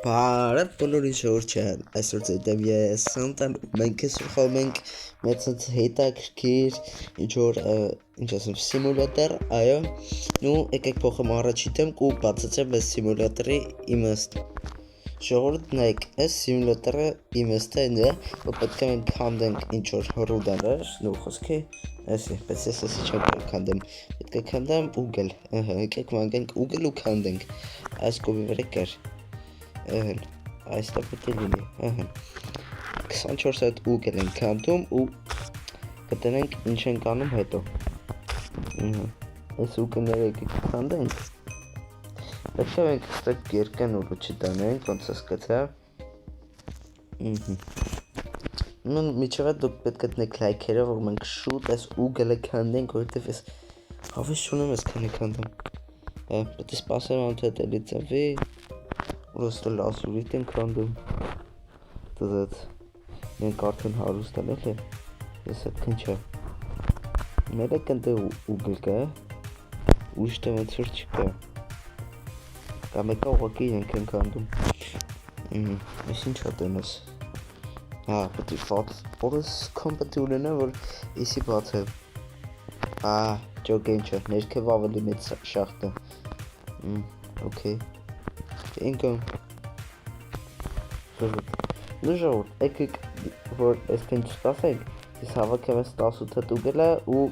Բարև բոլորին շնորհչան, այսօր ձեզ ես Սանտան մենք սխալում ենք մեծ հետաքրքիր ինչ ասեմ սիմուլյատոր, այո, նու եկեք փոխեմ առաջի դեմք ու բացացեմ այս սիմուլյատորի իմաստը։ Ժողովուրդ նայեք, այս սիմուլյատորը իմաստը այն է, որ պետք է մենք քանդենք ինչ որ հռուդաներ, նու խոսքի, այսի, բայց ես ասի չեմ քանդեմ, պետք է քանդեմ ուգլ, եկեք մանգենք ուգլ ու քանդենք, այս կոբի վրա կար։ Այստեղ պետք է լինի, 24 հատ ուգլ ենք քանդում ու կտենենք ինչ ենք անում հետո։ Այս ուգլները եկեք քանդենք։ Պետք է մենք ստեղ երկեն ուղը չտանենք, ոնց հասկացա։ Միջև դուք պետք է տնեք լայքերը, որ մենք շուտ այս ուգլը քանդենք, որովհետև ես հավես չունեմ այս քանի քանդեմ։ Պետք է սպասեմ անթեթ էլի ծավի, Просто լասուրիտ ենք քանդում։ Դզած մենք արդեն հարուստ են էլի, ես այդքան չէ։ Մերեք ընդ ուգլ կա, ուշտը ոնց որ չկա։ Կամ եկա ուղղակի ենք ենք անդում։ Ես ինչ ատենես։ Պետք է ֆորս կոմպատիբլ ունենա, որ իսի բաց է։ Ջոկ ինչը, ներքև ավելի մեծ շախտ է։ Okay։ Ինքն Ժողովուրդ, եկեք որ այսքան չսպասենք, ես հավաքեմ այս 18 հատ ուգլը ու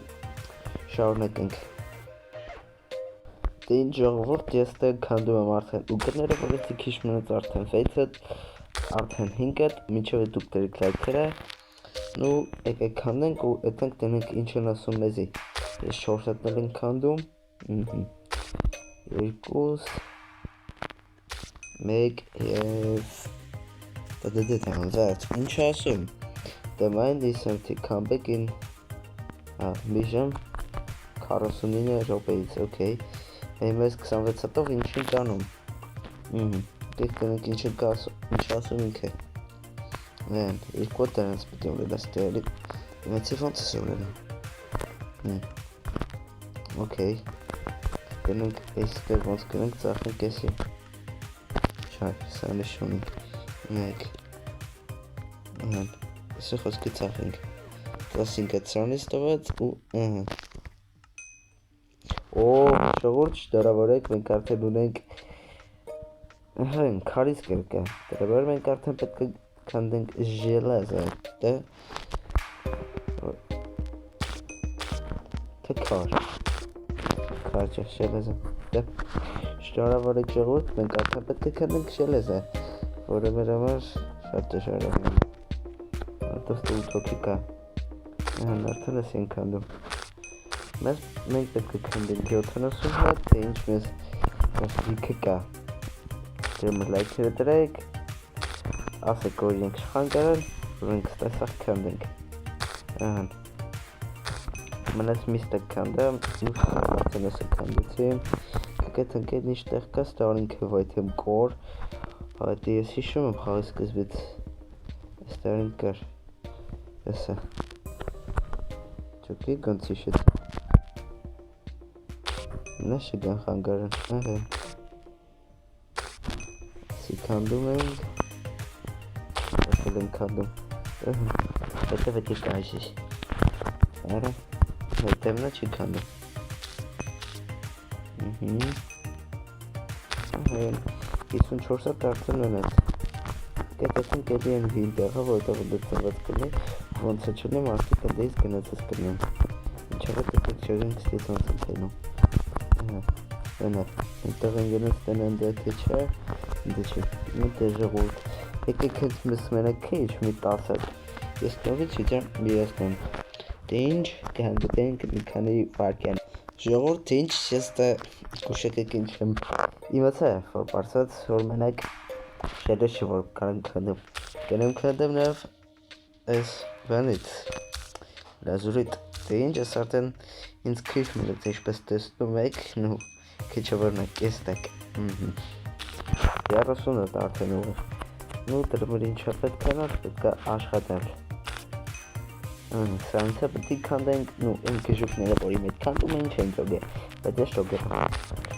շարունակենք։ Ինչ ժողովուրդ, ես դեռ քանդում եմ արդեն ուգլները, որովհետեւ քիչ մնաց արդեն 6 հատ, արդեն 5 հատ, մինչև դուք դրեք լայքերը։ Նու եկեք քանդենք ու այդտեղ տնենք ինչ են ասում մեզի։ Ես 4 հատներ եմ քանդում։ 2 1 եւ that ինչ ասում։ The mind is empty, come back in vision 49 րոպեից, okay։ Մեզ 26 հատով ինչ ենք անում։ Դեք տնենք ինչ ենք ասում ինքը։ Երկու տրանց պետք է ունենա ստեղի։ Մեծի ոնց է ունենա։ Okay։ Տնենք այստեղ ոնց կնենք ծախենք էսի։ Չէ, սա նշում ենք։ Սա խոսքի ծախենք։ 15 ծրանից տված ու ժողովուրդ չդարավորեք, մենք արդեն ունենք քարից կերկա, դրաբար մենք արդեն պետք է քանդենք ժելեզը, դե թե քար չէ, ժելեզը, դե շնորհավորեք ժողովուրդ, մենք արդեն պետք է քանդենք ժելեզը, որը մեր համար շատ դժվար է, արդեն ուտոքի կա, արդեն ես ենք քանդում, մենք պետք է քանդենք 70 հատ, թե ինչ մեզ լիքը կա, դրում լայքերը դրեք, ասեք որ ենք շխանգարել, որ ենք ստեսախ քանդենք, մնաց միստը քանդեմ, արդեն ես է քանդեցիմ, կգետ ընկետ ինչ տեղ կա, ստարինքը վայթեմ կոր, հայտի ես հիշում եմ խաղի սկզբից, ստարին կար, եսը, ճոքի գոնց հիշեց, Նաշը գան խանգարան, Սի քանդում ենք, Եկել ենք քանդում, Հետև էտի կայժիշ, Արա, հետևնա չի քանդում, 54 հատ արդեն ունեց, կետեցին կետի են վին տեղը, որտեղ դրծնված կլի, ոնց է չունեմ արդի կնդեից գնացած կլնեմ, ինչով է տետեք չորենք ստից ոնց եմ թենում, Այնտեղ են գնաց տնեն դե թե չէ, դե չէ, դե ժողովուրդ, եկեք հենց մեզ մենակ քիչ մի 10 հատ, ես նորից իջեմ միացնեմ, դե ինչ կհանդիպենք մի քանի վայրկյան, ժողովուրդ ինչ ես դե կուշեկեք ինչ եմ իմացա, որ բարձած որ մենակ շելը չի որ կարան քանդեմ, գնեմ քանդեմ նաև այս բանից, լազուրիտ, դե ինչ ես արդեն ինձ քիչ մնաց ինչպես տեսնում եք, նու քիչը որնակ եստեք, 30 հատ արդեն ուղր, նու դրմր ինչա պետք անար, պետք է աշխատել, սրանցը պետք է քանդենք, նու իմ գժուկները որի մետ քանդում են չեն ճոգե, բայց ես ճոգե,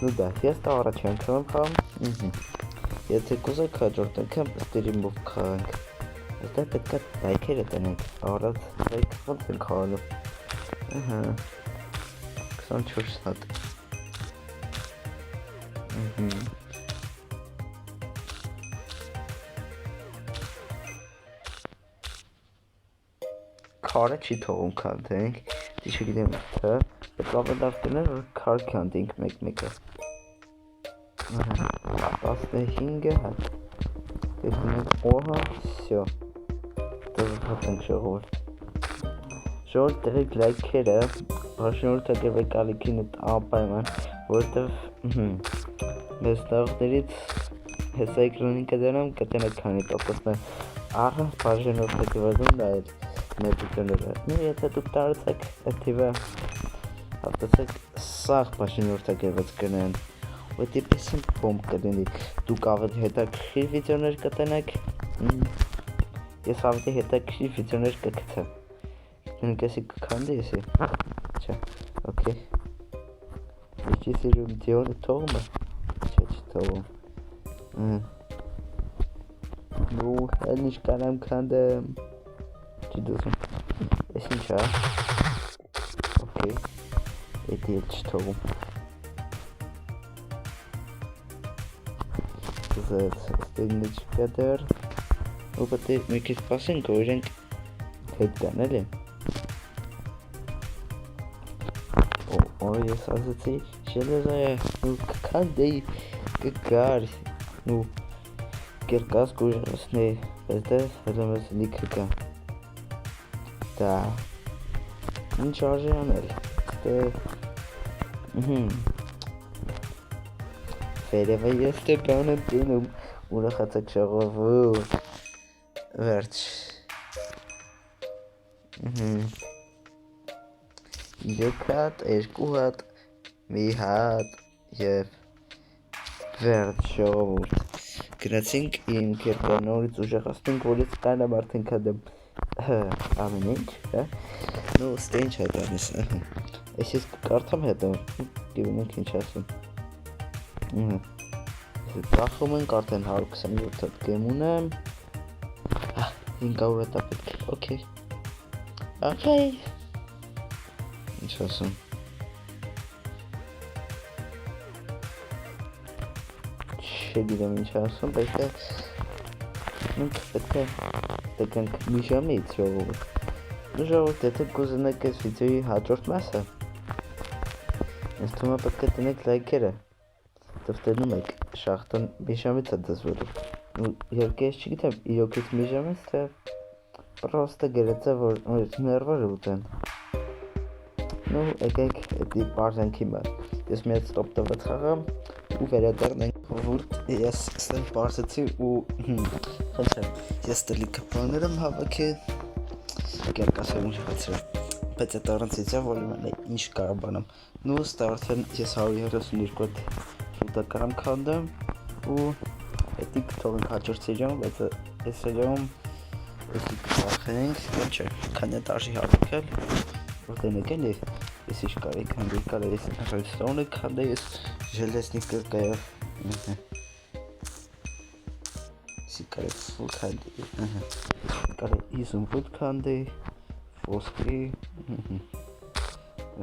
նու դա, ես տա առաջ անգամ եմ խաղում, Եթե կուզեք հաջորդ անգամ ստրիմով քաղանք, այստեղ պետք է լայքերը տնենք, առած լայք ոնց ենք խաղալու, 24 հատ, քարը չի թողում քանդենք, դի չգիտեմ թե, պետք ավելի լավ կներ, որ քար քանդենք մեկ-մեկը, 15 հատ, տեսնենք օհա, всё, դրվատ ենք ժողովուրդ, ժողովուրդ դրեք լայքերը, շնորհակալեք ալիքին անպայման, որովհետև մեզ նախներից հեսա էկրանին կդրանամ կտնեք քանի տոկոսն է, առանց շնորհակալություն նայել մեր վիդեոները, եթե դուք տարածեք թիվը, հատուցեք սաղ շնորհակալված կնեն, Ոդի պես են բոմբ կդնիք, դուք ավելի հետաքրքիր վիդեոներ կտնեք, ես ավելի հետաքրքիր վիդեոներ կգցեմ, դնք եսի կքանդի եսի, չէ, ոքեյ, իչի սիրում վիդեոները թողում է, չէ չթողում, նու էլ նիշ կանամ քանդեմ, չի դուսում, ես ինչ է, ոքեյ, էդի էլ չթողում, ստեղնի չկա դեր, ու պետք է մի քիչ սպասենք, որ իրենք հետ կան, էլի։ Օ, ես ասացի, շելեզայը, ու կքանդեի, կգար, ու կերկաս կուժասնի, բայց դե հելում ես լիքը կա։ Դա, ինչ արժի անել, դե, Վերևը ես դե բան եմ տինում, ուրախացեք ժողովուրդ, վերջ, 3 հատ, 2 հատ, մի հատ և վերջ ժողովուրդ, գնացինք իմ կերկանորից ուժեղացնենք, որ ես կանեմ արդեն կադեմ ամեն ինչ, նու ստե ինչ հայտ արնես, ես կարդամ հետո, գիվնենք ինչ ասում, Ծախում ենք արդեն 127 հատ գեմ ունեմ 500 հատ պետք է, օքեյ Ինչ ասում Չգիտեմ ինչ ասում, բայց մենք պետք է տեքենք մի ժամից ժողովուրդ, եթե կուզենեք այս վիդեոյի հաջորդ մասը ես թվում է պետք է տնեք լայքերը Տվտենում եք շախտան մի ժամից է դզվորում Երկե ես չգիտեմ իրոքից մի ժամից թե պրոստը գերեցը որ ներվար ուտեն Նու եկեք էդի պարզանքի մար Ես մի հետ ստոպ տված խաղամ ու վերադառնենք որ ես ստեն պարզեցի ու խնդրեմ ես տլիքը բաներ եմ հավաքի կերկասեմ ուժղացրել Բայց այդ առանցիցյան որ իմանա ինչ կարամ բանամ Նու ստարթեն ես 132 Շուտակարամ քանդեմ ու էդիկ թողենք հաջորդ սերիայում, բայց այս սերիայում էսի կախենք, ինչ է, քանի տաժի հավաքել, որ տենեք էլի, ես ինչ կարեի քանդել, կարեի ես ռեդստոնը քանդել, ես ժելեսնի կրկայով, եսի կարեի ֆուլ քանդել, կարեի 50 ֆուտ քանդել, ոսկի,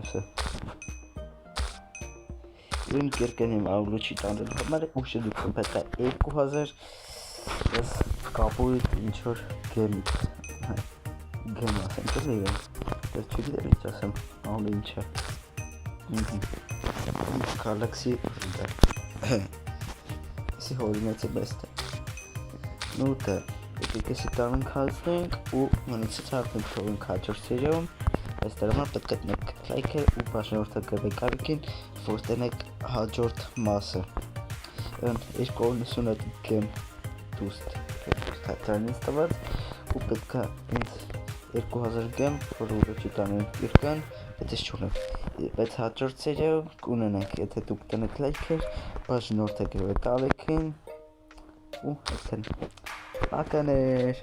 եսը Իմ կերկեն իմ աղլուչի տանրել համար ուշը դուքն պետք է 2000 ես կապույտ ինչ-որ գեմից գեմ ասեմ կրն իրեն ես չգիտեմ ինչ ասեմ աղլու ինչ է Galaxy եսի հորիմեց է բեստ է նուտը եկեք եսի տանուն կազնենք ու մնիցից հարտնենք թողենք հաջոր սերիայում Այս դրամա պետք է տնեք լայքեր ու բաժնորդակրվեք արիքին, որ տնեք հաջորդ մասը Երկու 90 գեմ դուստ հայտրանից տված ու պետք է ինձ 2000 գեմ, որ ուրոչի տանեն իրկան, բայց ես չունեմ Բայց հաջորդ սերիայում կունենենք, եթե դուք տնեք լայքեր, բաժնորդակրվեք արիքին ու այդեն Պականեր